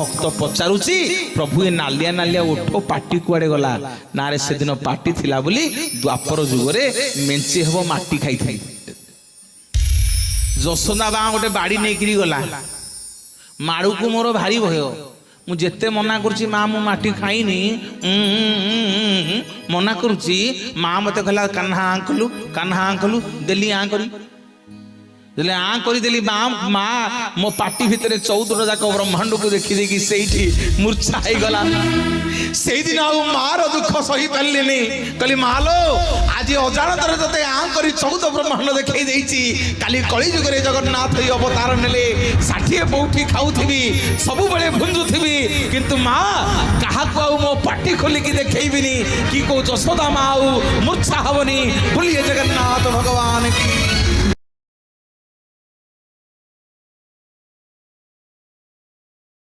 भक्त पचारुची प्रभु ये नालिया नालिया उठ पाटी कुआडे गला ना रे से दिन पाटी थिला बोली द्वापर जुगरे मेंचे हबो माटी खाई थाई जसोदा बा गोटे बाड़ी नेकरी गला माड़ू को मोर भारी भय मु जेते मना करुची माँ मु माटी खाइनी मना करुची माँ मते कहला कान्हा आंकलु देली आ करी देले आ करी देली माँ मो पाटी भितर 14 जाक ब्रह्मांड को देखी देखी सेठी मूर्छा हो गला से दिन आ मार दुख सही पारे कहली मालो आज अजाणतर ते आ करी 14 ब्रह्मांड देखई देइची काली कली जुग रे जगन्नाथ ही अवतार नेले 60 पौठी खाउथिबी सब बेले भुंजुथिबी किंतु माँ कहा को मो पाटी खोली की देखैबिनी कि को जसोदा माँ मूर्छा हबनी बोलिए जगन्नाथ भगवान की